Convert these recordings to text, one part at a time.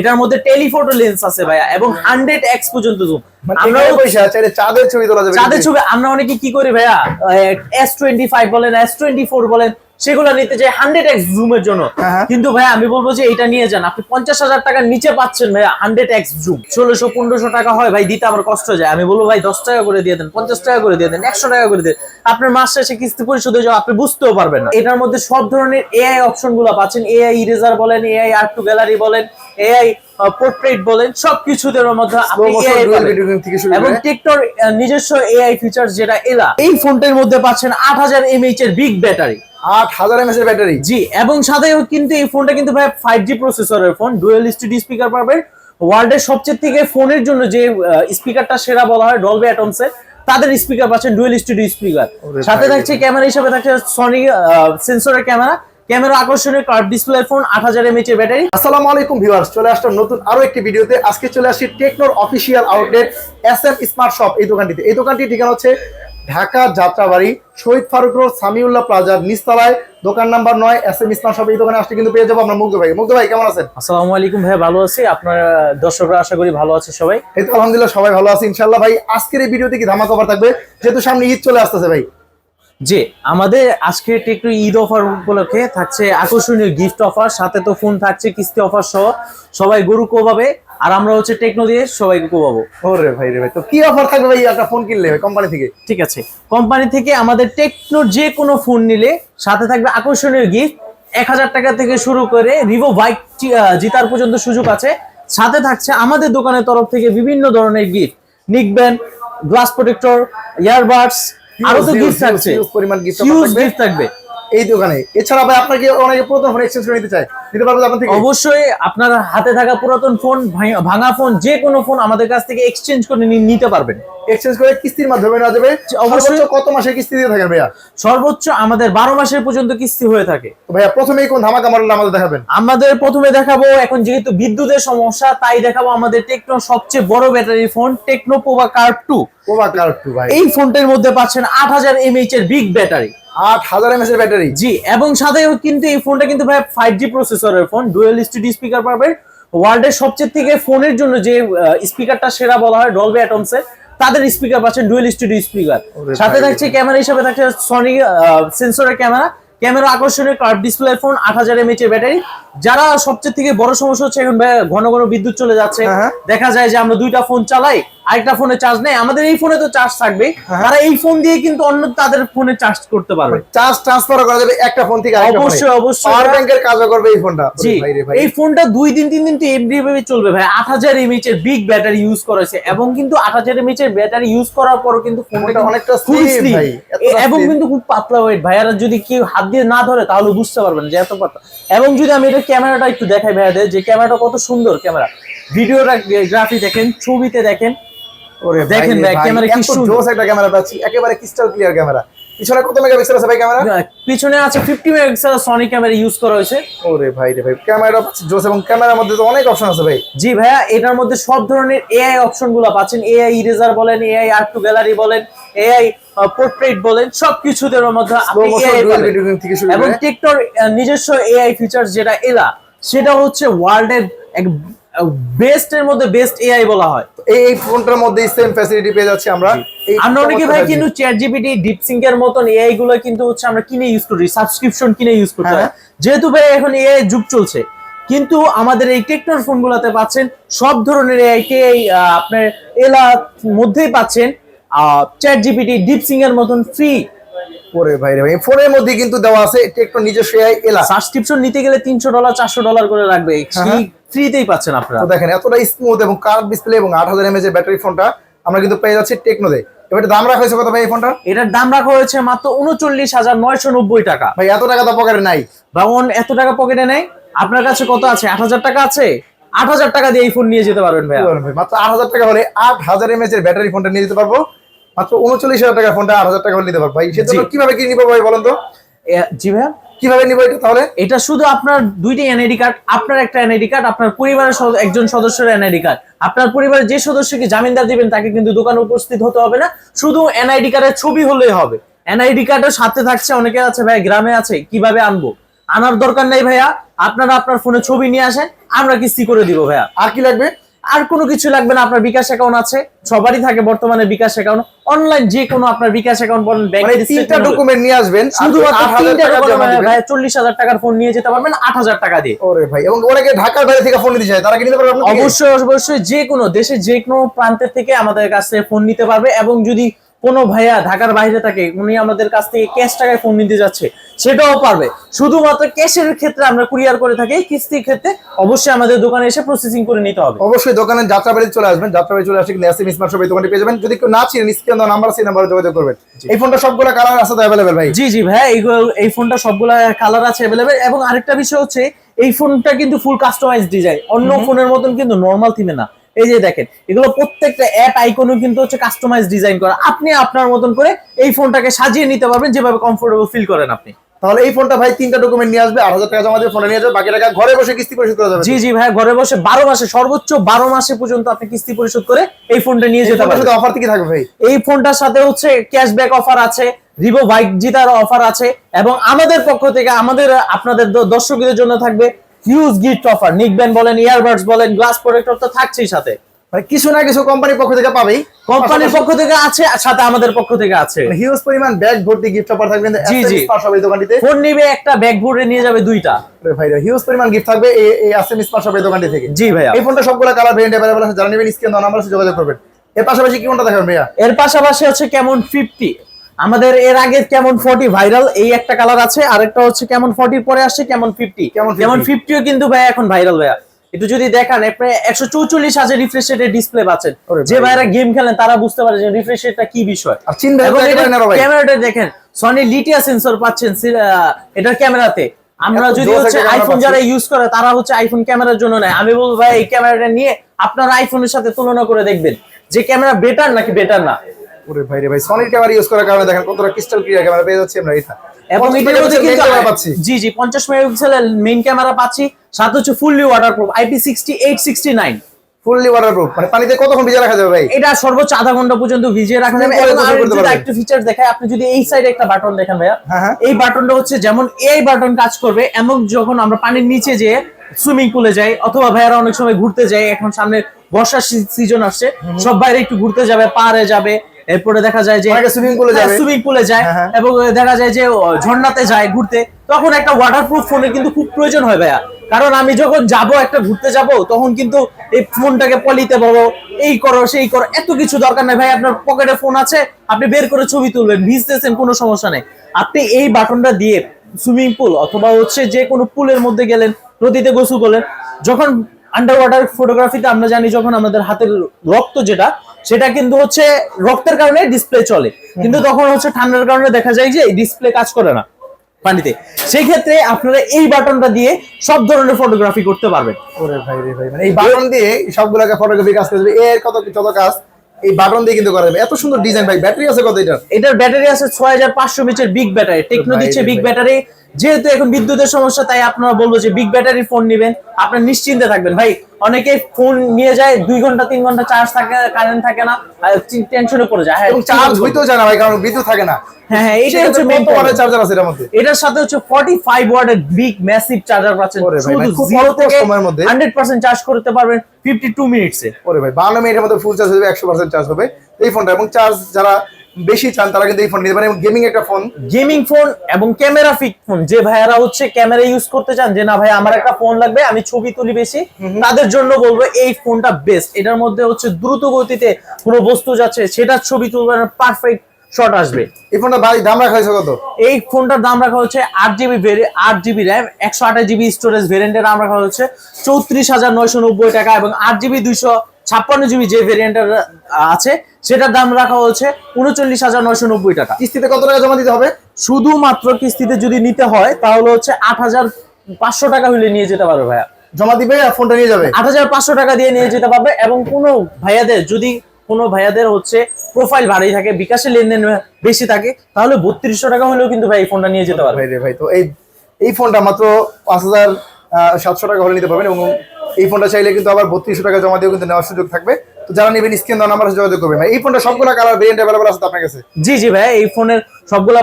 এটার মধ্যে telephoto lens আছে ভাইয়া এবং 100x পর্যন্ত জুম। আমরা পয়সা চাইলে চাঁদের ছবি তোলা যাবে। চাঁদের ছবি আমরা অনেকে কি করি ভাইয়া, S25 বলেন S24 বলেন সেগুলো নিতে চাই 100x জুমের জন্য। কিন্তু ভাইয়া আমি বলবো যে এটা নিয়ে যান, আপনি 50,000 টাকার নিচে পাচ্ছেন ভাইয়া 100x জুম। 1600-1500 টাকা হয় ভাই দিতে আমার কষ্ট যায়। আমি বলবো ভাই 10 টাকা করে দিয়ে দেন, 50 টাকা করে দিয়ে দেন, 100 টাকা করে দেন, আপনার মাস শেষে কিস্তি পরিশোধ হয়ে যাবে, আপনি বুঝতেও পারবেন না। এটার মধ্যে সব ধরনের এআই অপশন গুলো পাচ্ছেন, এআই ইরেজার বলেন, এআই আর্ট টু গ্যালারি বলেন, এআই পোর্ট্রেট বলেন, সবকিছুর মধ্যে আপনি এআই এবং টেকনোর নিজস্ব এআই ফিচারস যেটা এলা। এই ফোনটার মধ্যে পাচ্ছেন 8000 mAh এর বিগ ব্যাটারি, 8000 mAh এর ব্যাটারি। জি, এবং সাথে কিন্তু এই ফোনটা কিন্তু ভাই 5G প্রসেসরের ফোন, ডুয়াল স্টুডিও স্পিকার পাবেন। ওয়ার্ল্ডের সবচেয়ে থেকে ফোনের জন্য যে স্পিকারটা সেরা বলা হয় ডলবি অ্যাটমস এর, তাদের স্পিকার পাচ্ছেন ডুয়াল স্টুডিও স্পিকার। সাথে থাকছে ক্যামেরা হিসেবে থাকছে সনি সেন্সরের ক্যামেরা আকর্ষণীয় কার্ভ ডিসপ্লে ফোন, 8000 mAh এর ব্যাটারি। আসসালামু আলাইকুম ভিউয়ার্স, চলে আসলাম নতুন আরো একটি ভিডিওতে। আজকে চলে আসি টেকনোর official outlet SM smart shop এই দোকানটিতে। এই দোকানটির ঠিকানা হচ্ছে ঢাকা যাত্রাবাড়ি শহীদ ফারুক রোড সামিউল্লাহ প্লাজার নিচতলায়, দোকান নাম্বার 9 SM স্মার্ট শপ। এই দোকানে আসলে কিন্তু পেয়ে যাবো আমরা মুগ্ধ ভাই। মুগ্ধ ভাই কেমন আছেন? আসসালামু আলাইকুম ভাই, ভালো আছি। আপনার দর্শকরা আশা করি ভালো আছে সবাই? এই তো আলহামদুলিল্লাহ সবাই ভালো আছে ইনশাআল্লাহ। ভাই আজকের এই ভিডিওতে কি ধামাকা অফার থাকবে, যেহেতু সামনে ঈদ চলে আসতেছে ভাই? জি, আমাদের আজকে টেকনো ঈদ অফার উপলক্ষে থাকছে আকর্ষণীয় গিফট অফার, সাথে তো ফোন থাকছে কিস্তি অফার সহ। সবাই গরু কোবাবে আর আমরা হচ্ছে টেকনো দিয়ে সবাইকে কোবাবো। ওরে ভাই রে ভাই, তো কি অফার থাকবে ভাই একটা ফোন কিনলে কোম্পানি থেকে? ঠিক আছে, কোম্পানি থেকে আমাদের টেকনোর যে কোনো ফোন নিলে সাথে থাকবে আকর্ষণীয় গিফট। 1000 টাকা থেকে শুরু করে রিভো বাইক জেতার পর্যন্ত সুযোগ আছে। সাথে থাকছে আমাদের দোকানের তরফ থেকে বিভিন্ন ধরনের gift, neckband, glass protector, earbuds, আরো তো গিফট থাকছে, পরিমাণ গিফট থাকবে এই দোকানে। এছাড়া ভাই আপনাকে অনেকে পুরাতন ফোন এক্সচেঞ্জ করে নিতে চায়, নিতে পারবেন আপনার থেকে? অবশ্যই, আপনার হাতে থাকা পুরাতন ফোন, ভাঙা ফোন, যে কোনো ফোন আমাদের কাছ থেকে এক্সচেঞ্জ করে নিতে পারবেন। এক্সচেঞ্জ করে কিস্তির মাধ্যমে নেওয়া যাবে। অবশ্যই কত মাসে কিস্তি দিয়ে থাকেন ভাইয়া? সর্বোচ্চ আমাদের 12 মাসের পর্যন্ত কিস্তি হয়ে থাকে। ভাইয়া প্রথমেই কোন ধামাকা মডেল আমাদের দেখাবেন? আমাদের প্রথমে দেখাবো, এখন যেহেতু বিদ্যুতের সমস্যা তাই দেখাবো আমাদের টেকনো সবচেয়ে বড় battery phone, techno Pova curve 2। Pova curve 2 ভাই, এই ফোনটার মধ্যে পাচ্ছেন 8000 mAh এর বিগ ব্যাটারি, 8000 mAh এর ব্যাটারি। জি, এবং সাথে কিন্তু এই ফোনটা কিন্তু ভাই 5G প্রসেসরের ফোন, ডুয়াল স্টুডিও স্পিকার পাবেন। ওয়ার্ল্ডের সবচেয়ে থেকে ফোনের জন্য যে স্পিকারটা সেরা বলা হয় ডলবি অ্যাটমস এর, তাদের স্পিকার পাচ্ছেন ডুয়াল স্টুডিও স্পিকার। সাথে থাকছে ক্যামেরা হিসেবে থাকছে সনি সেন্সরের ক্যামেরা আকর্ষণীয় কার্ভ ডিসপ্লে ফোন, 8000 mAh এর ব্যাটারি। যারা সবচেয়ে থেকে বড় সমস্যা হচ্ছে এখন ঘন ঘন বিদ্যুৎ চলে যাচ্ছে, দেখা যায় যে আমরা দুইটা ফোন চালাই, আরেকটা ফোনে চার্জ নেই, আমাদের এই ফোনে তো চার্জ থাকবে, তারা এই ফোন দিয়ে কিন্তু অন্য তাদের ফোনে চার্জ করতে পারবে, চার্জ ট্রান্সফার করা যাবে একটা ফোন থেকে আরেকটা ফোনে। অবশ্যই অবশ্যই পাওয়ার ব্যাংকের কাজও করবে এই ফোনটা। জি, এই ফোনটা 2 দিন 3 দিন তো এমনি চলবে ভাই। 8000 mAh এর বিগ ব্যাটারি ইউজ করেছে এবং কিন্তু 8000 mAh এর ব্যাটারি ইউজ করার পরও কিন্তু ফোনটা অনেকটা খুব স্লিম ভাই, এবং কিন্তু খুব পাতলা ওয়েট। ভাইয়ারা যদি কেউ হাত দিয়ে না ধরে তাহলে বুঝতে পারবেন যে এত পাতলা। এবং যদি আমি এটা ক্যামেরাটা একটু দেখাই ভাইয়াদের, যে ক্যামেরাটা কত সুন্দর ক্যামেরা, ভিডিওটা গ্রাফি দেখেন, ছবিতে দেখেন, ওরে দেখেন ভাই ক্যামেরা কি সুন্দর, জোস একটা ক্যামেরা পাচ্ছি, একেবারে ক্রিস্টাল ক্লিয়ার ক্যামেরা। পিছনে কত মেগাপিক্সেল আছে ভাই ক্যামেরা? পিছনে আছে 50 মেগাপিক্সেল সনি ক্যামেরা ইউজ করা হয়েছে। ওরে ভাই রে ভাই, ক্যামেরা পাচ্ছি জোস, এবং ক্যামেরার মধ্যে তো অনেক অপশন আছে ভাই। জি ভাইয়া, এটার মধ্যে সব ধরনের এআই অপশন গুলো পাচ্ছেন, এআই ইরেজার বলেন, এআই আর্ট টু গ্যালারি বলেন, এআই পোর্ট্রেট বলেন, সবকিছুর মধ্যে আপনি এআই পাবেন। এবং টেকনোর নিজস্ব এআই ফিচারস যেটা এলা, সেটা হচ্ছে ওয়ার্ল্ডের বেস্ট এর মধ্যে বেস্ট এআই বলা হয়। এই ফোনটার মধ্যে সেম ফ্যাসিলিটি পেয়ে যাচ্ছি আমরা। অনেকে ভাই কিন্তু ChatGPT, ডিপসিঙ্ক এর মতন এআই গুলো কিন্তু হচ্ছে আমরা কিনে ইউজ করি, সাবস্ক্রিপশন কিনে ইউজ করতে হয়, যেহেতু ভাই এখন এআই যুগ চলছে। কিন্তু আমাদের এই টেকনোর ফোনগুলোতে পাচ্ছেন সব ধরনের এআই কে আপনার এলা মধ্যেই পাচ্ছেন ChatGPT, ডিপসিঙ্ক এর মতন ফ্রি। ওরে ভাই রে ভাই, ফোনের মধ্যে কিন্তু দেওয়া আছে টেকনো নিজস্ব এআই এলা। সাবস্ক্রিপশন নিতে গেলে $300 $400 করে লাগবে, ফ্রিতেই পাচ্ছেন আপনারা। তো দেখেন এতটা স্মুথ এবং কার্ভ ডিসপ্লে এবং 8000 mAh এর ব্যাটারি ফোনটা আমরা কিন্তু পেয়ে যাচ্ছি টেকনোতে। এবারে দাম রাখা হয়েছে কত ভাই এই ফোনটার? এটার দাম রাখা হয়েছে মাত্র 39,990 টাকা। ভাই এত টাকা তো পকেটে নাই। বাবন এত টাকা পকেটে নেই, আপনার কাছে কত আছে? 8000 টাকা আছে, 8000 টাকা দিয়ে এই ফোন নিয়ে যেতে পারবেন ভাই। মাত্র 8000 টাকা হলে 8000 mAh এর ব্যাটারি ফোনটা নিয়ে যেতে পারবো। মাত্র 39,000 টাকা ফোনটা 8000 টাকা হলে নিতে পারবো ভাই। সেজন্য কিভাবে কি নিব ভাই বলেন তো? জি ভাইয়া, কিভাবে নিব এটা তাহলে? এটা শুধু আপনার দুইটা এনআইডি কার্ড, আপনার একটা এনআইডি কার্ড, আপনার পরিবারের একজন সদস্যের এনআইডি কার্ড। আপনার পরিবারের যে সদস্যকে জামিনদার দিবেন তাকে কিন্তু দোকানে উপস্থিত হতে হবে না, শুধু এনআইডি কার্ডের ছবি হলেই হবে। এনআইডি কার্ডের সাথে থাকছে, অনেকে আছে ভাই গ্রামে আছে, কিভাবে আনবো? আনার দরকার নেই ভাইয়া, আপনারা আপনার ফোনে ছবি নিয়ে আসেন, আমরা কিস্তি করে দিব ভাইয়া। আর কি লাগবে? আর কোনো কিছু লাগবে না, আপনার বিকাশ অ্যাকাউন্ট আছে, সবারই থাকে বর্তমানে বিকাশ অ্যাকাউন্ট, অনলাইন যে কোনো আপনার বিকাশ অ্যাকাউন্ট বলেন, মানে তিনটা ডকুমেন্ট নিয়ে আসবেন, শুধুমাত্র 40,000 টাকার ফোন নিয়ে যেতে পারবেন 8,000 টাকা দিয়ে। ওরে ভাই, এবং অনেকে ঢাকার বাইরে থেকে ফোন নিতে চায়, তারা কি নিতে পারবে? অবশ্যই অবশ্যই, যে কোনো দেশের যে কোনো প্রান্তের থেকে আমাদের কাছ থেকে ফোন নিতে পারবে। এবং যদি কোনো ভাইয়া ঢাকার বাইরে থাকে, উনি আমাদের কাছ থেকে ক্যাশ টাকায় ফোন নিতে যাচ্ছে, সেটাও পারবে। শুধুমাত্র ক্যাশের ক্ষেত্রে আমরা কুরিয়ার করে থাকি, কিস্তির ক্ষেত্রে অবশ্যই আমাদের দোকানে এসে প্রসেসিং করে নিতে হবে। অবশ্যই দোকানে যাত্রাবাড়ি চলে আসবেন, যাত্রাবাড়ি চলে আসলে এসএম স্মার্ট শপ এই দোকানটি পেয়ে যাবেন। যদি কেউ না চিনেন, স্ক্রিনে দেওয়া নাম্বার আছে, নাম্বারে যোগাযোগ করবেন। এই ফোনটা সবগুলো কালার আছে তো अवेलेबल ভাই? জি জি ভাই, এই ফোনটা সবগুলা কালার আছে अवेलेबल। এবং আরেকটা বিষয় হচ্ছে, এই ফোনটা কিন্তু ফুল কাস্টমাইজ ডিজাইন, অন্য ফোনের মতন কিন্তু নরমাল থিমে না। এই যে দেখেন, এগুলো প্রত্যেকটা অ্যাপ আইকনও কিন্তু হচ্ছে কাস্টমাইজ ডিজাইন করা। আপনি আপনার মতন করে এই ফোনটাকে সাজিয়ে নিতে পারবেন যেভাবে কমফোর্টেবল ফিল করেন আপনি। তাহলে এই ফোনটা ভাই তিনটা ডকুমেন্ট নিয়ে আসবে, 8,000 টাকা জমা দিয়ে ফোনটা নিয়ে যাবে, বাকি টাকা ঘরে বসে কিস্তি পরিশোধ করা যাবে। জি জি ভাই, ঘরে বসে 12 মাসে, সর্বোচ্চ 12 মাসে পর্যন্ত আপনি কিস্তি পরিশোধ করে এই ফোনটা নিয়ে যেতে পারবেন। অফার কি থাকবে ভাই? এই ফোনটার সাথে হচ্ছে ক্যাশব্যাক অফার আছে, রিভো বাইক জিতার অফার আছে, এবং আমাদের পক্ষ থেকে আমাদের আপনাদের দর্শকদের জন্য থাকবে হিউজ গিফট অফার। নিকব্যান্ড বলেন, ইয়ারবাডস বলেন, গ্লাস প্রোটেক্টর তো থাকছেই সাথে। ভাই কিছু না কিছু কোম্পানির পক্ষ থেকে পাবেই, কোম্পানির পক্ষ থেকে আছে, সাথে আমাদের পক্ষ থেকে আছে। হিউজ পরিমাণ ব্যাগ ভর্তি গিফট অফার থাকবে জি জি, এই দোকানটিতে। ফোন নিবে একটা, ব্যাগ ভরে নিয়ে যাবে দুইটা। ভাই হিউজ পরিমাণ গিফট থাকবে এই এসএম স্মার্ট শপ এই দোকানটি থেকে। জি ভাইয়া, এই ফোনটা সবগুলো কালার ভেরিয়েন্ট अवेलेबल আছে, যারা নেবেন স্ক্রিনে দেওয়া নাম্বারে যোগাযোগ করবেন। এর পাশাপাশি কি কোনটা দেখাবেন ভাইয়া? এর পাশাপাশি হচ্ছে কেমন 50, আমাদের এর আগে কেমন 40 ভাইরাল, এই একটা কালার আছে। আরেকটা হচ্ছে কেমন 40 পরে আসছে কেমন 50। কেমন 50ও কিন্তু ভাইয়া এখন ভাইরাল ভাইয়া। একটু যদি দেখান, প্রায় 144 হাজার রিফ্রেশ রেটের ডিসপ্লে পাচ্ছেন। যে ভাইরা গেম খেলেন তারা বুঝতে পারে যে রিফ্রেশ রেটটা কি বিষয়। আর ক্যামেরাটা দেখেন, সনি লিথিয়া সেন্সর পাচ্ছেন এটার ক্যামেরাতে। আমরা যদি হচ্ছে আইফোন যারা ইউজ করে, তারা হচ্ছে আইফোন ক্যামেরার জন্য নেয়। আমি বলবো ভাই, এই ক্যামেরাটা নিয়ে আপনার আইফোনের সাথে তুলনা করে দেখবেন যে ক্যামেরা বেটার নাকি বেটার না। ওরে ভাই রে ভাই, সনির ক্যামেরা ইউজ করার কারণে দেখেন কতটা ক্রিস্টাল ক্লিয়ার ক্যামেরা পেয়ে যাচ্ছি আমরা এটা। এবং এটার মধ্যে কিন্তু জি জি 50 মেগাপিক্সেলের মেইন ক্যামেরা পাচ্ছি, সাথে হচ্ছে fully waterproof IP6869, fully waterproof. মানে পানিতে কতক্ষণ ভিজিয়ে রাখা যাবে ভাই? এটা সর্বোচ্চ আধা ঘন্টা পর্যন্ত ভিজিয়ে রাখা যাবে। এবং আরেকটা ফিচার দেখায়, আপনি যদি এই সাইডে একটা বাটন দেখেন ভাইয়া, এই বাটনটা হচ্ছে যেমন এই বাটন কাজ করবে, এমন যখন আমরা পানির নিচে যেয়ে সুইমিং পুলে যাই, অথবা ভাইয়ারা অনেক সময় ঘুরতে যাই, এখন সামনে বর্ষার সিজন আসছে, সব বাইরে একটু ঘুরতে যাবে, পাহাড়ে যাবে, এরপরে দেখা যায় যে সুইমিং পুলে যায়, এবং দেখা যায় যে ঝর্ণাতে যায় ঘুরতে, তখন একটা ওয়াটারপ্রুফ ফোনের কিন্তু খুব প্রয়োজন হয় ভাইয়া। কারণ আমি যখন যাব একটা ঘুরতে যাব, তখন কিন্তু এই ফোনটাকে পলিতে বলো, এই করো সেই করো, এত কিছু দরকার নাই ভাই। আপনার পকেটে ফোন আছে, আপনি বের করে ছবি তুলবেন, ভিজতেছেন, কোনো সমস্যা নেই। আপনি এই বাটনটা দিয়ে সুইমিং পুল অথবা হচ্ছে যে কোনো পুলের মধ্যে গেলেন, নদীতে গোসল করলেন, যখন আন্ডার ওয়াটার ফটোগ্রাফিতে আমরা জানি যখন আমাদের হাতের রক্ত যেটা, সেটা কিন্তু হচ্ছে রক্তের কারণে ডিসপ্লে চলে, কিন্তু তখন হচ্ছে ঠান্ডার কারণে দেখা যায় যে ডিসপ্লে কাজ করে না পানিতে। সেই ক্ষেত্রে আপনারা এই বাটনটা দিয়ে সব ধরনের ফটোগ্রাফি করতে পারবেন। ওরে ভাই রে ভাই, মানে এই বাটন দিয়ে সবগুলোকে ফটোগ্রাফি কাজ করবে, এর কত কাজ এই বাটন দিয়ে কিন্তু করা যাবে। এত সুন্দর ডিজাইন ভাই। ব্যাটারি আছে কত এটার? এটার ব্যাটারি আছে 6500 mAh বিগ ব্যাটারি, টেকনো দিচ্ছে বিগ ব্যাটারি। যেহেতু এখন বিদ্যুতের সমস্যা, তাই আপনারা বলবো যে বিগ ব্যাটারির ফোন নেবেন, আপনার নিশ্চিন্তে থাকবেন ভাই। অনেকে ফোন নিয়ে যায় 2 ঘন্টা 3 ঘন্টা চার্জ থাকে, কারেন্ট থাকে না, টেনশনে পড়ে যায়। হ্যাঁ, চার্জ হইতেও যায় না ভাই, কারণ বিদ্যুৎ থাকে না। হ্যাঁ হ্যাঁ, এটা হচ্ছে মেইন চার্জার আছে এর মধ্যে। এটার সাথে হচ্ছে 45 ওয়াটের বিগ ম্যাসিভ চার্জার পাচ্ছেন, শুধু 0 থেকে 100% চার্জ করতে পারবেন 52 মিনিটসে। ওরে ভাই, 52 মিনিটের মধ্যে ফুল চার্জ হবে, 100% চার্জ হবে এই ফোনটা। এবং চার্জ যারা বেশি চান তারা কিন্তু এই ফোন নিতে পারেন। এবং গেমিং একটা ফোন, গেমিং ফোন এবং ক্যামেরা ফিক ফোন, যে ভাইয়ারা হচ্ছে ক্যামেরা ইউজ করতে চান, যে না ভাই আমার একটা ফোন লাগবে, আমি ছবি তুলি বেশি, তাদের জন্য বলবো এই ফোনটা বেস্ট। এটার মধ্যে হচ্ছে দ্রুত গতিতে কোনো বস্তু যাচ্ছে, সেটার ছবি তুলবেন, পারফেক্ট শট আসবে। এই ফোনটা ভাই দাম রাখা হয়েছে কত? এই ফোনটার দাম রাখা হচ্ছে 8GB র্যাম 128GB স্টোরেজ ভেরিয়েন্টের দাম রাখা হচ্ছে 34,990 টাকা, এবং 8GB 256GB যে ভেরিয়েন্টের আছে সেটার দাম রাখা হচ্ছে 39,990 টাকা। কিস্তিতে কত টাকা জমা দিতে হবে? শুধুমাত্র কিস্তিতে যদি নিতে হয় তাহলে হচ্ছে 8,500 টাকা হলে নিয়ে যেতে পারবে ভাইয়া। জমা দিবে আর ফোনটা নিয়ে যাবে, 8,500 টাকা দিয়ে নিয়ে যেতে পারবে। এবং কোনো ভাইয়াদের হচ্ছে প্রোফাইল ভারী থাকে, বিকাশে লেনদেন বেশি থাকে, তাহলে 3200 টাকা হলেও কিন্তু ভাই এই ফোনটা নিয়ে যেতে পারবে। ভাই তো এই ফোনটা মাত্র 5,700 টাকা হলে নিতে পারবেন। এবং এই ফোনটা চাইলে কিন্তু আবার 3200 টাকা জমা দিয়েও কিন্তু নেওয়ার সুযোগ থাকবে। তো তো যারা নেবেন স্ক্রিন দেওয়া নাম্বারে যোগাযোগ করবেন ভাই। এই ফোনটা সবগুলা কালার ভেরিয়েন্ট अवेलेबल আছে তো আপনার কাছে? জি জি ভাই, এই ফোনের সবগুলা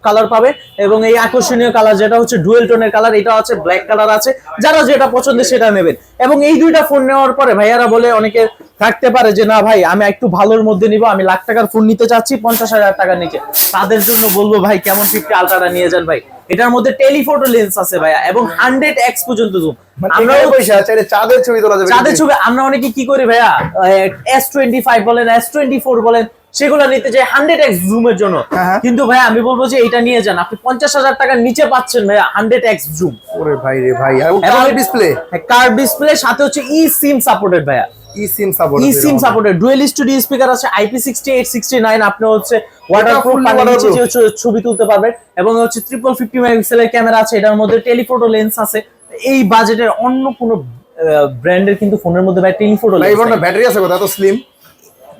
কালার পাবে এবং এই আকর্ষণীয় কালার যেটা হচ্ছে ডুয়েল টোনের কালার, এটা হচ্ছে ব্ল্যাক কালার আছে, যারা যেটা পছন্দ সেটা নেবেন। এবং এই দুইটা ফোন নেওয়ার পরে ভাইয়ারা বলে অনেকে থাকতে পারে যে না ভাই আমি একটু ভালোর মধ্যে নিব, আমি লাখ টাকার ফোন নিতে চাচ্ছি 50,000 টাকার নিচে, তাদের জন্য বলবো ভাই কেমন 50 আলট্রাটা নিয়ে যান ভাই। এটার মধ্যে টেলিফোটো লেন্স আছে ভাইয়া এবং 100x পর্যন্ত জুম। আমরা পয়সা চাইলে চাঁদের ছবি তোলা যাবে, চাঁদের ছবি আমরা অনেকে কি করি ভাইয়া, S25 বলেন S24 বলেন সেগুলো নিতে চাই 100x জুমের জন্য, কিন্তু ভাই আমি বলবো যে এটা নিয়ে যান, আপনি 50,000 টাকার নিচে পাচ্ছেন ভাইয়া 100x জুম। ওরে ভাই রে ভাই, আর কার্ভ ডিসপ্লে, কার্ভ ডিসপ্লে সাথে হচ্ছে ই সিম সাপোর্টেড ভাইয়া, e SIM supported, dual studio speaker আছে, IP6869, আপনি হচ্ছে ওয়াটারপ্রুফ ছবি তুলতে পারবেন এবং হচ্ছে 50 মেগাপিক্সেলের ক্যামেরা আছে, এটার মধ্যে টেলিফোটো লেন্স আছে। এই বাজেটের অন্য কোনো ব্র্যান্ডের কিন্তু ফোনের মধ্যে ভাই টেলিফোটো লেন্স, এই ফোনটা ব্যাটারি আছে কত? এত স্লিম,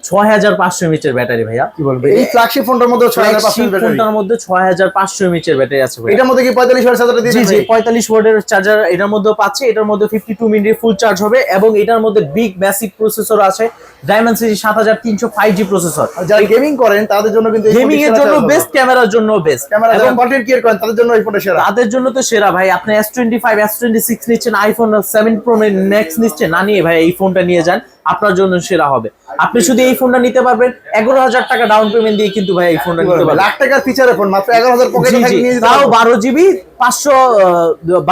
6500 mAh এর ব্যাটারি ভাইয়া। কি বলবে, এই ফ্ল্যাগশিপ ফোনটার মধ্যে 6500 ব্যাটারি, ফোনটার মধ্যে 6500 mAh এর ব্যাটারি আছে ভাই। এটার মধ্যে কি 45 ওয়াট চার্জার দিয়েছে? জি জি 45 ওয়াটের চার্জার এটার মধ্যে পাচ্ছে, এটার মধ্যে 52 মিনিটে ফুল চার্জ হবে এবং এটার মধ্যে বিগ ম্যাসিভ প্রসেসর আছে, ডায়মেনসিটি 7300 5G প্রসেসর। যারা গেমিং করেন তাদের জন্য কিন্তু গেমিং এর জন্য বেস্ট, ক্যামেরার জন্য বেস্ট, ক্যামেরা এবং কন্টেন্ট ক্রিয়েট করেন তাদের জন্য এই ফোনটা সেরা, তাদের জন্য তো সেরা ভাই। আপনি S25 S26 নিচ্ছেন, আইফোন 7 Pro Max নিচ্ছেন, না নিয়ে ভাই এই ফোনটা নিয়ে যান, আপনার জন্য সেরা হবে। আপনি শুধু এই ফোনটা নিতে পারবেন 11,000 টাকা ডাউন পেমেন্ট দিয়ে, কিন্তু ভাই এই ফোনটা নিতে পারবেন লাখ টাকার ফিচারের ফোন মাত্র 11,000 পকেটে নিয়ে যেতে তাও 12GB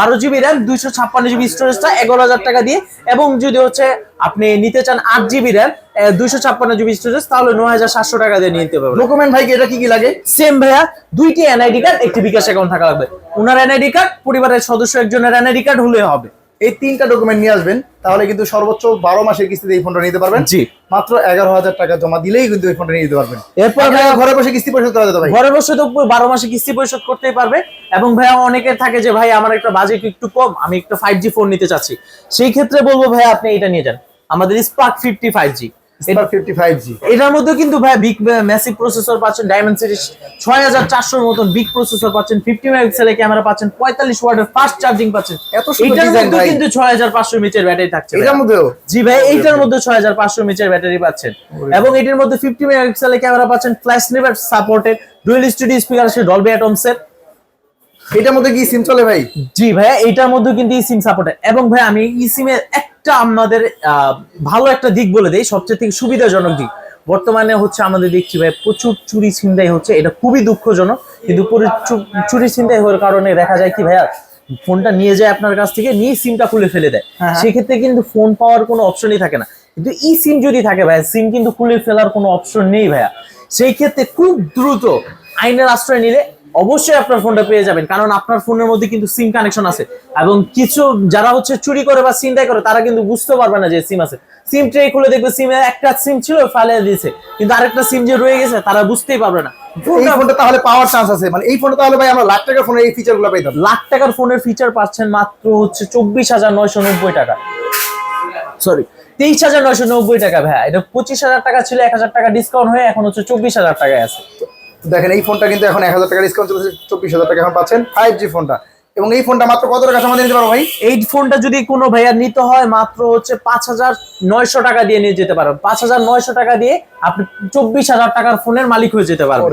12GB RAM 256GB স্টোরেজটা 11,000 টাকা দিয়ে, এবং যদি হচ্ছে আপনি নিতে চান 8GB RAM 256GB স্টোরেজ তাহলে 9,700 টাকা দিয়ে নিতে পারবেন। ডকুমেন্ট ভাই এটা কি কি লাগে? সেম ভাইয়া, দুইটি এনআইডি কার্ড, একটি বিকাশ অ্যাকাউন্ট থাকা লাগবে, ওনার এনআইডি কার্ড, পরিবারের সদস্য একজনের এনআইডি কার্ড হলে হবে। এই তিনটা ডকুমেন্ট নিয়ে আসবেন, তাহলে কিন্তু সর্বোচ্চ 12 মাসের কিস্তিতে এই ফোনটা নিতে পারবেন। জি, মাত্র 11,000 টাকা জমা দিলেই কিন্তু এই ফোনটা নিয়ে নিতে পারবেন। এরপর ঘরে বসে কিস্তি পরিশোধ করা যেতে ভাই, ঘরে বসে তো 12 মাসে কিস্তি পরিশোধ করতেই পারবে। এবং ভাইয়া অনেকের থাকে যে ভাই আমার একটা বাজেট একটু কম, আমি একটা 5G ফোন নিতে চাচ্ছি, সেই ক্ষেত্রে বলবো ভাই আপনি এটা নিয়ে যান, আমাদের স্পার্ক 50 5G। এটার মধ্যে কিন্তু ভাই বিগ ম্যাসিভ প্রসেসর পাচ্ছেন, ডায়মেনসিটি 6400 মতন বিগ প্রসেসর পাচ্ছেন, 50 মেগাপিক্সেলের ক্যামেরা পাচ্ছেন, 45 ওয়াটের ফাস্ট চার্জিং পাচ্ছেন। এটার মধ্যে কিন্তু 6500 mAh এর ব্যাটারি থাকছে এটার মধ্যেও। জি ভাই, এইটার মধ্যে 6500 mAh এর ব্যাটারি পাচ্ছেন এবং এটার মধ্যে 50 মেগাপিক্সেলের ক্যামেরা পাচ্ছেন, flash never supported, dual studio speaker আছে, ডলবি অ্যাটমস এর। এটার মধ্যে কি সিম চলে ভাই? জি ভাইয়া, এইটার মধ্যে কিন্তু ই সিম সাপোর্টেড। এবং ভাই আমি ই সিমের একটা আমাদের ভালো একটা দিক বলে দেই, সবচেয়ে থেকে সুবিধাজনক দিক, বর্তমানে হচ্ছে আমাদের দেখছি ভাই প্রচুর চুরি ছিনতাই হচ্ছে, এটা খুবই দুঃখজনক, কিন্তু চুরি ছিনতাই হওয়ার কারণে দেখা যায় কি ভাইয়া, ফোনটা নিয়ে যায় আপনার কাছ থেকে, নিয়ে সিমটা খুলে ফেলে দেয়, সেক্ষেত্রে কিন্তু ফোন পাওয়ার কোনো অপশনই থাকে না। কিন্তু ই সিম যদি থাকে ভাইয়া, সিম কিন্তু খুলে ফেলার কোনো অপশন নেই ভাইয়া, সেই ক্ষেত্রে খুব দ্রুত আইনের আশ্রয় নিলে অবশ্যই আপনার ফোনটা পেয়ে যাবেন, কারণ আপনার ফোনের মধ্যে কিন্তু সিম কানেকশন আছে। এবং কিছু যারা হচ্ছে চুরি করে বা ছিনতাই করে তারা কিন্তু বুঝতে পারবে না যে সিম আছে, সিম ট্রে খুলে দেখবে সিমে একটা সিম ছিল ফালে দিয়েছে, কিন্তু আরেকটা সিম যে রয়ে গেছে তারা বুঝতেই পারবে না। এই ফোনটা তাহলে পাওয়ার চান্স আছে, মানে এই ফোনটা তাহলে ভাই আমরা লাখ টাকার ফোনের এই ফিচারগুলো পাইতাম। লাখ টাকার ফোনের ফিচার পাচ্ছেন মাত্র হচ্ছে 24,990 টাকা, সরি 23,990 টাকা ভাইয়া। এটা 25,000 টাকা ছিল, 1,000 টাকা ডিসকাউন্ট হয়ে এখন হচ্ছে 24,000 টাকায় আছে। দেখেন এই ফোনটা কিন্তু এখন 1,000 টাকা ডিসকাউন্ট চলছে, 24,000 টাকা এখন পাচ্ছেন 5G ফোনটা। এবং এই ফোনটা মাত্র কত টাকা আমাদের নিতে পারবো ভাই? এই ফোনটা যদি কোনো ভাইয়ার নিতে হয় মাত্র হচ্ছে 5,900 টাকা দিয়ে নিয়ে যেতে পারবেন। 5,900 টাকা দিয়ে আপনি 24,000 টাকার ফোনের মালিক হয়ে যেতে পারবেন।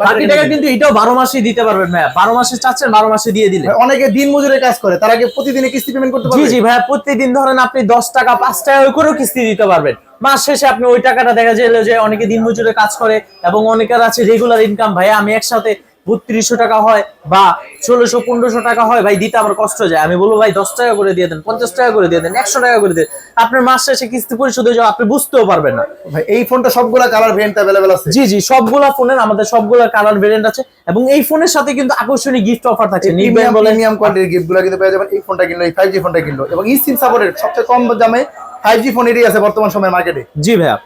বাকি টাকা কিন্তু এটাও 12 মাসই দিতে পারবেন ভাইয়া, 12 মাসে চাচ্ছেন 12 মাসে দিয়ে দিলে। অনেকে দিন মজুরের কাজ করে, তার আগে প্রতিদিনে কিস্তি পেমেন্ট করতে পারবে। জি জি ভাইয়া, প্রতিদিন ধরেন আপনি 10 টাকা 5 টাকা করেও কিস্তি দিতে পারবেন, মাস শেষে আপনি ওই টাকাটা দেখা যায় যে অনেকে দিন মজুরে কাজ করে এবং অনেকের আছে রেগুলার ইনকাম, ভাইয়া আমি একসাথে 3200 টাকা হয় বা 1600-1500 টাকা হয় ভাই, দিতে আমার কষ্ট যায়, আমি বলবো ভাই 10 টাকা করে দিয়ে দেন, 50 টাকা করে দিয়ে দেন, 100 টাকা করে দিয়ে দেন, আপনার মাস শেষে কিস্তি পরিশোধ হয়ে যাবে, আপনি বুঝতেও পারবেন না ভাই। এই ফোনটা সবগুলা কালার ভেরিয়েন্ট अवेलेबल আছে? জি জি, সবগুলা ফোনের আমাদের সবগুলা কালার ভেরিয়েন্ট আছে এবং এই ফোনের সাথে কিন্তু আকর্ষণীয় গিফট অফার থাকে, প্রিমিয়াম কোয়ালিটির গিফটগুলো কিন্তু পেয়ে যাবেন এই ফোনটা কিনলে, এই 5G ফোনটা কিনলো। এবং ই সিম সাপোর্টেড সবচেয়ে কম দামে 5G ফোন এরই আছে বর্তমান সময়ে মার্কেটে। জি ভাইয়া।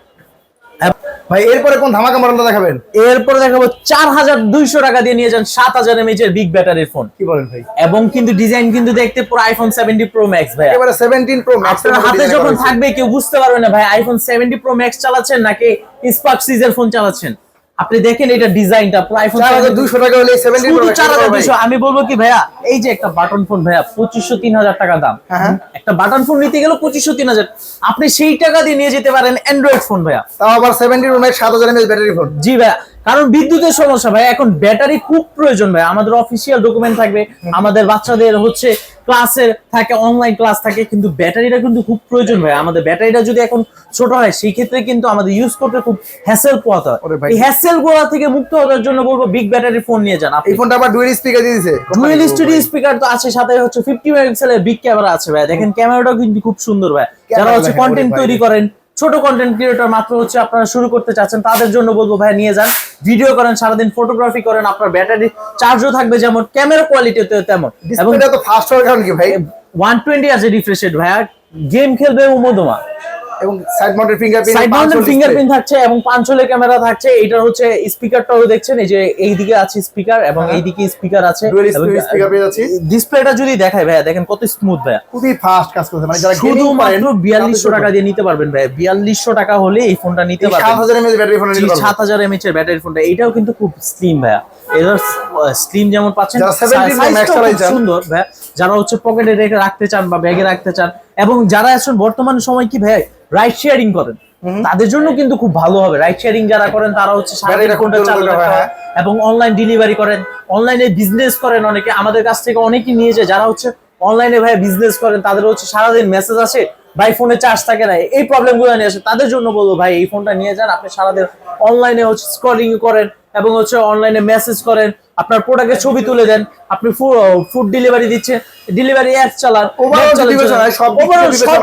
ভাই এরপরে কোন ধামাকা মডেলটা দেখাবেন? এরপরে দেখাবো 4,200 টাকা দিয়ে নিয়ে যান 7,000 mAh এর বিগ ব্যাটারির ফোন। কি বলেন ভাই? এবং কিন্তু ডিজাইন কিন্তু দেখতে পুরো আইফোন 17 Pro Max ভাই, একেবারে 17 Pro Max আপনার হাতে যখন থাকবে কেউ বুঝতে পারবে না ভাই আইফোন 70 Pro Max চালাচ্ছেন নাকি স্পার্ক সিরিজের ফোন চালাচ্ছেন। আপনি দেখেন এটা ডিজাইনটা প্রায় 4200 টাকা হলে 70 শুধু 4200। আমি বলবো কি ভাইয়া, এই যে একটা বাটন ফোন ভাইয়া 2500-3000 টাকা দাম, একটা বাটন ফোন নিতে গেলে 2500-3000, আপনি সেই টাকা দিয়ে নিয়ে যেতে পারেন অ্যান্ড্রয়েড ফোন ভাইয়া, তাও আবার 70 7000 mAh ব্যাটারি ফোন। জি ভাইয়া, কারণ বিদ্যুতের সমস্যা ভাই, এখন ব্যাটারি খুব প্রয়োজন ভাই। আমাদের অফিসিয়াল ডকুমেন্ট থাকবে, আমাদের বাচ্চাদের হচ্ছে ক্লাসের থাকে, অনলাইন ক্লাস থাকে, কিন্তু ব্যাটারিটা কিন্তু খুব প্রয়োজন ভাই। আমাদের ব্যাটারিটা যদি এখন ছোট হয় সেই ক্ষেত্রে কিন্তু আমাদের ইউজ করতে খুব হ্যাসেল পোহাতে হয়। এই হ্যাসেল গোড়া থেকে মুক্ত হওয়ার জন্য বলবো বিগ ব্যাটারি ফোন নিয়ে যান। এই ফোনটা আবার ডুয়াল স্পিকার দিয়ে দিয়েছে, ডুয়াল স্টুডিও স্পিকার তো আছে, সাথে হচ্ছে 50 মেগাপিক্সেলের বিগ ক্যামেরা আছে ভাই। দেখেন ক্যামেরাটাও কিন্তু খুব সুন্দর ভাই। যারা হচ্ছে কন্টেন্ট তৈরি করেন, ছোট কন্টেন্ট ক্রিয়েটর মাত্র হচ্ছে আপনারা শুরু করতে চাচ্ছেন, তাদের জন্য বলবো ভাই নিয়ে যান। ভিডিও করেন, সারাদিন ফটোগ্রাফি করেন, আপনার ব্যাটারি চার্জও থাকবে যেমন, ক্যামেরা কোয়ালিটিতে তেমন, এবং ডিসপ্লেটা তো ফাস্ট হওয়ার কারণ কি ভাই? 120 আছে রিফ্রেশ রেট ভাইয়া, গেম খেলবে উমদমা, এবং side mounted fingerprint, side mounted fingerprint থাকছে এবং 5 হোলের ক্যামেরা থাকছে। এটা হচ্ছে স্পিকারটাও দেখছেন, এই যে এইদিকে আছে স্পিকার এবং এইদিকে স্পিকার আছে, ডুয়াল স্পিকার পেয়ে যাচ্ছি। ডিসপ্লেটা যদি দেখাই ভাইয়া, দেখেন কত স্মুথ ভাইয়া, খুবই ফাস্ট কাজ করছে। মানে যারা গেমিং শুধুমাত্র করেন 4200 টাকা দিয়ে নিতে পারবেন ভাই। 4200 টাকা হলে এই ফোনটা নিতে পারবেন। 7000 mAh ব্যাটারি ফোন নিতে পারবেন। 7000 mAh এর ব্যাটারি ফোনটা, এটাও কিন্তু খুব স্লিম ভাইয়া। এর স্লিম যেমন পাচ্ছেন, যারা 70 Pro Max সাইজটাও খুব চালাইছেন, সুন্দর ভাইয়া। যারা হচ্ছে পকেটে রেখে রাখতে চান বা ব্যাগে রাখতে চান, এবং যারা এখন বর্তমান সময় কি ভাই রাইড শেয়ারিং করেন, তাদের জন্য কিন্তু খুব ভালো হবে। রাইড শেয়ারিং যারা করেন তারা হচ্ছে সারাদিন ফোনটা চালাতে হয়, এবং অনলাইন ডেলিভারি করেন, অনলাইনে বিজনেস করেন, অনেকে আমাদের কাছ থেকে অনেকেই নিয়ে যায়। যারা হচ্ছে অনলাইনে ভাই বিজনেস করেন, তাদের হচ্ছে সারাদিন মেসেজ আসে, ভাই ফোনে চার্জ থাকে না, এই প্রবলেম গুলো নিয়ে আসে, তাদের জন্য বলবো ভাই এই ফোনটা নিয়ে যান। আপনি সারাদিন অনলাইনে হচ্ছে স্ক্রলিং করেন এবং হচ্ছে অনলাইনে মেসেজ করেন, আপনার প্রোডাক্টের ছবি তুলে দেন, আপনি ফুড ডেলিভারি দিচ্ছেন, ডেলিভারি অ্যাপ চালান, সব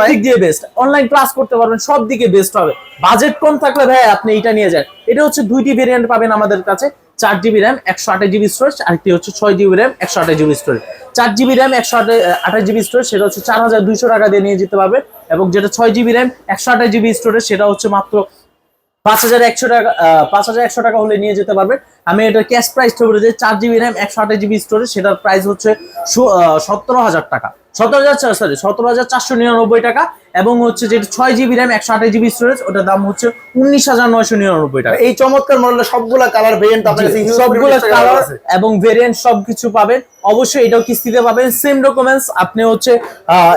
দিক দিয়ে বেস্ট। অনলাইন ক্লাস করতে পারবেন, সব দিকে বেস্ট হবে। বাজেট কম থাকলে ভাই আপনি এটা নিয়ে যান। এটা হচ্ছে দুইটি ভেরিয়েন্ট পাবেন আমাদের কাছে, 4GB র্যাম 128GB স্টোরেজ, আরেকটি হচ্ছে 6GB RAM 128GB storage. 4GB RAM 128GB storage সেটা হচ্ছে 4200 টাকা দিয়ে নিয়ে যেতে পারবে, এবং যেটা 6GB র্যাম 128GB স্টোরেজ সেটা হচ্ছে মাত্র 5100 টাকা, 5100 টাকা হলে নিয়ে যেতে পারবে। আমি এটা ক্যাশ প্রাইসটা বলে যে 4GB র্যাম 128GB স্টোরেজ সেটার প্রাইস হচ্ছে 17000 টাকা, 17,499 টাকা, এবং হচ্ছে যেটা 6GB র্যাম 128GB স্টোরেজ ওটার দাম হচ্ছে 19,999 টাকা। এই চমৎকার মডেলের সবগুলা কালার ভেরিয়েন্ট আপনার কাছে সবগুলো কালার এবং ভেরিয়েন্ট সবকিছু পাবেন। অবশ্যই এটাও কিস্তিতে পাবেন, সেম ডকুমেন্টস। আপনি হচ্ছে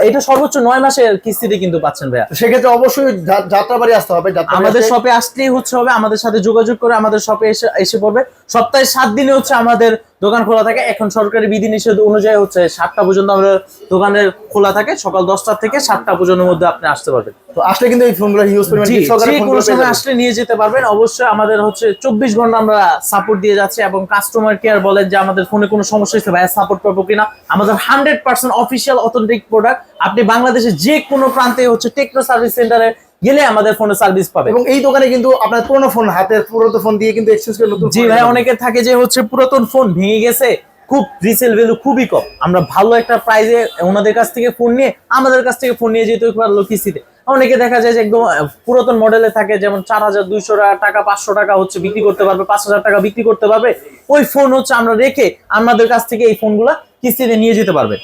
এটা সর্বোচ্চ 9 মাসের কিস্তিতে কিন্তু পাচ্ছেন ভাইয়া। সেক্ষেত্রে অবশ্যই যাত্রাবাড়ি আসতে হবে। আমাদের শপে আসলেই হচ্ছে হবে, আমাদের সাথে যোগাযোগ করে আমাদের শপে এসে পড়বে। সপ্তাহে 7 দিনে হচ্ছে আমাদের দোকান খোলা থাকে। এখন সরকারি বিধিনিষেধ অনুযায়ী হচ্ছে 7টা পর্যন্ত আমাদের দোকানের খোলা থাকে, সকাল 10টা থেকে 7টা পর্যন্ত মধ্যে আপনি আসতে পারবেন। তো আসলে কিন্তু এই ফোনগুলো ইউজ করবেন, কোনো সময় আসলে নিয়ে যেতে পারবেন। অবশ্যই আমাদের হচ্ছে 24 ঘন্টা আমরা সাপোর্ট দিয়ে যাচ্ছি, এবং কাস্টমার কেয়ার বলেন যে আমাদের ফোনে কোনো সমস্যা হচ্ছে ভাইয়া সাপোর্ট করবো কিনা, আমাদের 100% অফিসিয়াল অথেন্টিক প্রোডাক্ট। আপনি বাংলাদেশের যে কোনো প্রান্তে হচ্ছে টেকনো সার্ভিস সেন্টারে গেলে আমাদের ফোনে সার্ভিস পাবে। এবং এই দোকানে কিন্তু আপনার পুরনো ফোন, হাতের পুরনো ফোন দিয়ে কিন্তু এক্সচেঞ্জ করে নতুন। জি ভাই, অনেকে থাকে যে হচ্ছে পুরাতন ফোন ভেঙে গেছে, খুব রিসেল ভ্যালু খুবই কম, আমরা ভালো একটা প্রাইসে ওনাদের কাছ থেকে ফোন নিয়ে আমাদের কাছ থেকে ফোন নিয়ে যেতে পারলো কিস্তিতে। অনেকে দেখা যায় যে একদম পুরাতন মডেলে থাকে, যেমন 4200 টাকা 500 টাকা হচ্ছে বিক্রি করতে পারবে, 5000 টাকা বিক্রি করতে পারবে। ওই ফোন হচ্ছে আমরা রেখে আমাদের কাছ থেকে এই ফোনগুলা কিস্তিতে নিয়ে যেতে পারবে।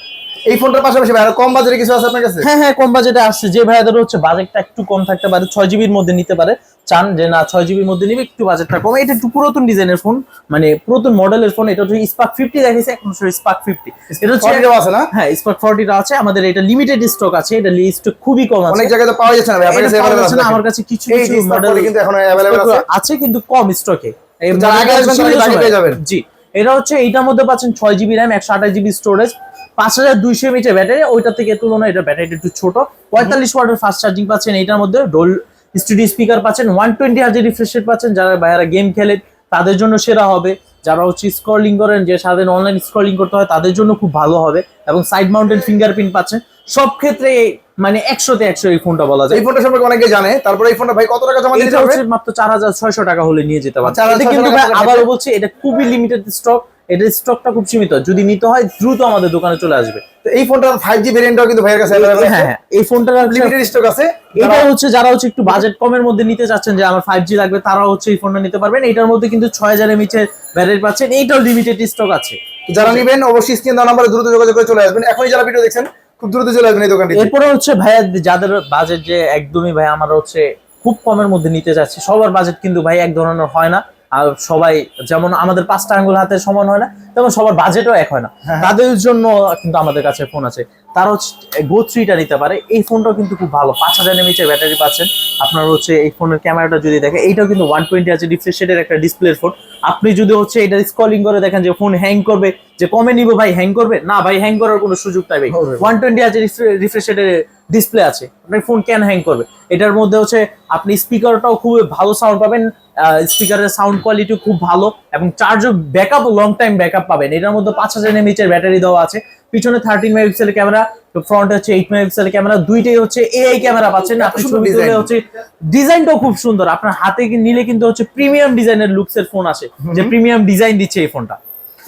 এই ফোনটার পাশাপাশি ভাই কম বাজেটে কিছু আছে আপনার কাছে? হ্যাঁ, কম বাজেটে আসছে। যে ভাইয়াদের হচ্ছে বাজেটটা একটু কম থাকতে পারে, 6GBর মধ্যে নিতে পারে, চান যে না 6GBর মধ্যে নিবে, একটু বাজেটটা কম, এটা একটু পুরাতন ডিজাইনের ফোন, মানে পুরাতন মডেলের ফোন। এটা হচ্ছে স্পার্ক 50 দেখাইছে, এখন স্পার্ক 50, এটা হচ্ছে আছে না? হ্যাঁ, স্পার্ক 40টা আছে আমাদের। এটা লিমিটেড স্টক আছে, এটা স্টক খুবই কম আছে, অনেক জায়গায় তো পাওয়া যাচ্ছে না ভাই। আপনার কাছে अवेलेबल আছে না? আমার কাছে কিছু মডেল কিন্তু এখন अवेलेबल আছে, কিন্তু কম স্টকে। যারা আগে আসবেন তারা আগে পেয়ে যাবেন। জি, এটা হচ্ছে এইটার মধ্যে পাচ্ছেন 6GB RAM 128GB storage, 5200 mAh battery. ওইটা থেকে তুলনায় এটা ব্যাটারিটা একটু ছোট, 45 ওয়াটের ফাস্ট চার্জিং পাচ্ছেন। এটার মধ্যে ডোল স্টুডিও স্পিকার পাচ্ছেন, 120 হার্জ রিফ্রেশ রেট পাচ্ছেন। যারা বাইরে গেম খেলে তাদের জন্য সেরা হবে, যারা হচ্ছে স্ক্রলিং করেন, যে সারাদিন অনলাইন স্ক্রলিং করতে হয় তাদের জন্য খুব ভালো হবে, এবং সাইড মাউন্টেড ফিঙ্গারপ্রিন্ট পাচ্ছেন। সব ক্ষেত্রে মানে 100তে 100 এই ফোনটা বলা যায়। এই ফোনটা সম্পর্কে অনেকে জানে। তারপরে এই ফোনটা ভাই কত টাকা জমা দিতে হবে? মাত্র 4600 টাকা হলে নিয়ে যেতে পারবেন। এটা কিন্তু ভাই আবারও বলছি, এটা খুবই লিমিটেড স্টক, এটার স্টকটা খুব সীমিত, যদি নিতে হয় দ্রুত আমাদের দোকানে চলে আসবে। তো এই ফোনটার 5G ভেরিয়েন্টটাও কিন্তু ভাইয়ের কাছে अवेलेबल আছে। হ্যাঁ, এই ফোনটার লিমিটেড স্টক আছে। এটা হচ্ছে যারা হচ্ছে একটু বাজেট কমের মধ্যে নিতে চাচ্ছেন, যে আমার 5G লাগবে, তারা হচ্ছে এই ফোনটা নিতে পারবেন। এটার মধ্যে কিন্তু 6000 mAh এর ব্যাটারি পাচ্ছেন, এইটাও লিমিটেড স্টক আছে। যারা নেবেন অবশ্যই স্ক্রিন দেওয়া নম্বরে দ্রুত যোগাযোগ করে চলে আসবেন। এখনই যারা ভিডিও দেখছেন খুব দ্রুত চলে আসবেন এই দোকানটিতে। এরপরে হচ্ছে ভাইয়া যাদের বাজেট যে একদমই ভাই আমার হচ্ছে খুব কমের মধ্যে নিতে যাচ্ছে, সবার বাজেট কিন্তু ভাই এক ধরনের হয় না। আর সবাই যেমন আমাদের 5টা আঙ্গুল হাতে সমান হয় না, তেমন সবার বাজেটও এক হয় না, তাদের জন্য কিন্তু আমাদের কাছে ফোন আছে। তারা হচ্ছে গো 3টা নিতে পারে। এই ফোনটাও কিন্তু খুব ভালো, 5000 mAh ব্যাটারি পাচ্ছেন। আপনার হচ্ছে এই ফোনের ক্যামেরাটা যদি দেখেন, এইটাও কিন্তু 120 আছে রিফ্রেশ রেটের একটা ডিসপ্লের ফোন। আপনি যদি হচ্ছে এটা স্ক্রলিং করে দেখেন যে ফোন হ্যাং করবে, যে কমে নিব ভাই হ্যাং করবে না, ভাই হ্যাং করার কোনো সুযোগ নাই ভাই। 120 আছে রিফ্রেশ রেটের ডিসপ্লে আছে, আপনার ফোন কেন হ্যাং করবে? এটার মধ্যে হচ্ছে আপনি স্পিকারটাও খুব ভালো সাউন্ড পাবেন, স্পিকারের সাউন্ড কোয়ালিটি খুব ভালো, এবং চার্জও ব্যাকআপ লং টাইম ব্যাকআপ পাবেন। এটার মধ্যে 5000 mAh ব্যাটারি দেওয়া আছে, পিছনে 13 মেগাপিক্সেলের ক্যামেরা, ফ্রন্টে হচ্ছে 8 মেগাপিক্সেলের ক্যামেরা, দুইটাই হচ্ছে এআই ক্যামেরা পাচ্ছেন। আপনি ছবি তুলে হচ্ছে ডিজাইনটাও খুব সুন্দর, আপনার হাতে নিলে কিন্তু হচ্ছে প্রিমিয়াম ডিজাইনের লুকসের ফোন আসে, যে প্রিমিয়াম ডিজাইন দিচ্ছে এই ফোনটা।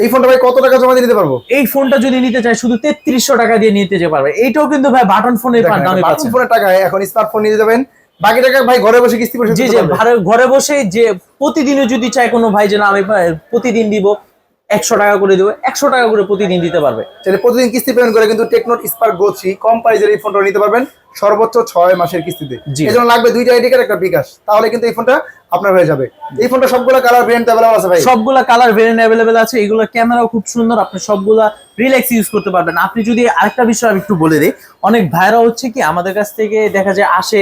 এই ফোনটা ভাই কত টাকা জমা দিয়ে নিতে পারবো? এই ফোনটা যদি নিতে চাই শুধু 3300 টাকা দিয়ে নিতে যেতে পারবে। এইটাও কিন্তু ভাই বাটন ফোনের দামে পাচ্ছেন। ফোনের টাকায় এখন স্মার্টফোন নিতে যাবেন, বাকি টাকা ভাই ঘরে বসে কিস্তি পরিশোধ জি জি, ঘরে বসে যে প্রতিদিনও যদি চাই কোনো ভাই যে না আমি প্রতিদিন দিব 100 টাকা করে দেবো, 100 টাকা করে প্রতিদিন দিতে পারবে। তাহলে প্রতিদিন কিস্তি পেমেন্ট করে কিন্তু টেকনোর স্পার্ক গো 3 কম প্রাইসের এই ফোনটা নিতে পারবেন সর্বোচ্চ 6 মাসের কিস্তিতে। এজন্য লাগবে 2টা আইডি কার্ড, একটা বিকাশ, তাহলে কিন্তু এই ফোনটা আপনার হয়ে যাবে। এই ফোনটা সবগুলা কালার ভেরিয়েন্ট अवेलेबल আছে ভাই? সবগুলা কালার ভেরিয়েন্ট अवेलेबल আছে। এগুলো ক্যামেরাও খুব সুন্দর, আপনি সবগুলা রিল্যাক্স ইউজ করতে পারবেন। আপনি যদি আরেকটা বিষয় আমি একটু বলে দিই, অনেক ভাইরা হচ্ছে কি আমাদের কাছ থেকে দেখা যায় আসে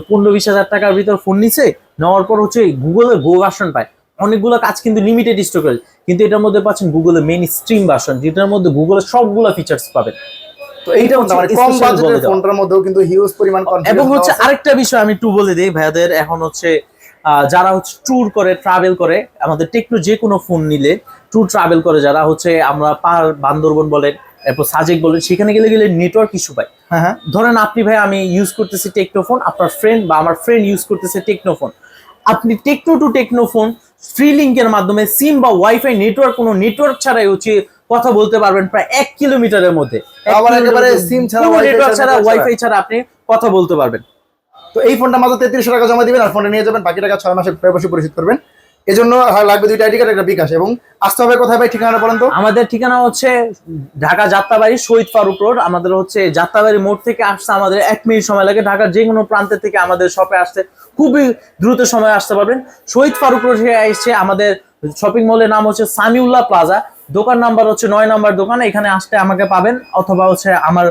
15-20 হাজার টাকার ভিতর ফোন নিছে, নেওয়ার পর হচ্ছে গুগলের গো ভার্সন পায়। অনেকগুলো কাজ কিন্তু লিমিটেড স্টোরেজ, কিন্তু এটার মধ্যে পাচ্ছেন গুগলের মেইন স্ট্রিম ভার্সন, যেটার মধ্যে গুগলের সবগুলো ফিচার্স পাবেন। তো এইটা মানে কম বাজেটের ফোনটার মধ্যেও কিন্তু হিউজ পরিমাণ কনফিডেন্স। এবং হচ্ছে আরেকটা বিষয় আমি একটু বলে দিই ভাইয়াদের, এখন হচ্ছে যারা হচ্ছে ট্যুর করে, ট্রাভেল করে, আমাদের টেকনো যে কোনো ফোন নিলে ট্যুর ট্রাভেল করে যারা হচ্ছে, আমরা পাহাড় বান্দরবন বলেন, এরপর সাজেক বলেন, সেখানে গেলে নেটওয়ার্ক ইস্যু পায়। ধরেন আপনি ভাই আমি ইউজ করতেছি টেকনো ফোন, আপনার ফ্রেন্ড বা আমার ফ্রেন্ড ইউজ করতেছে টেকনো ফোন, আপনি Tecno to Tecno phone free লিঙ্কের মাধ্যমে সিম বা ওয়াইফাই নেটওয়ার্ক, কোনো নেটওয়ার্ক ছাড়াই হচ্ছে কথা বলতে পারবেন প্রায় 1 কিলোমিটারের মধ্যে। আবার একেবারে সিম ছাড়া, নেটওয়ার্ক ছাড়া, ওয়াইফাই ছাড়া আপনি কথা বলতে পারবেন। তো এই ফোনটা মাত্র 3300 টাকা জমা দিবেন আর ফোনটা নিয়ে যাবেন, বাকি টাকা 6 মাসে বসে পরিশোধ করবেন। এজন্য লাগবে 2টা আইডি কার্ড, একটা বিকাশ। এবং আসতে হবে কোথায় ভাই, ঠিকানা বলেন তো? আমাদের ঠিকানা হচ্ছে ঢাকা যাত্রাবাড়ি শহীদ ফারুক রোড। আমাদের হচ্ছে যাত্রাবাড়ি মোড় থেকে আসতে আমাদের 1 মিনিট সময় লাগে। ঢাকার যে কোনো প্রান্তের থেকে আমাদের শপে আসতে খুবই দ্রুত সময় আসতে পারবেন। শহীদ ফারুক রোড এসে আমাদের শপিং মলের নাম হচ্ছে সামিউল্লাহ প্লাজা, দোকান নাম্বার হচ্ছে 9 নম্বর দোকান। এখানে আসতে আমাকে পাবেন, অথবা হচ্ছে আমার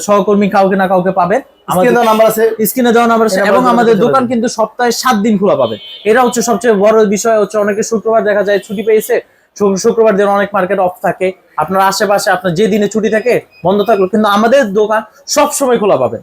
সহকর্মী কাউকে না কাউকে পাবেন। আমাদের নাম্বার আছে, স্ক্রিনে দেওয়া নাম্বার আছে। এবং আমাদের দোকান কিন্তু সপ্তাহে 7 দিন খোলা পাবেন। এটা হচ্ছে সবচেয়ে বড় বিষয় হচ্ছে, অনেকে শুক্রবার দেখা যায় ছুটি পেয়েছে, শুক্রবার দিন অনেক মার্কেট অফ থাকে, আপনার আশেপাশে আপনার যে দিনে ছুটি থাকে বন্ধ থাকলো, কিন্তু আমাদের দোকান সব সময় খোলা পাবেন।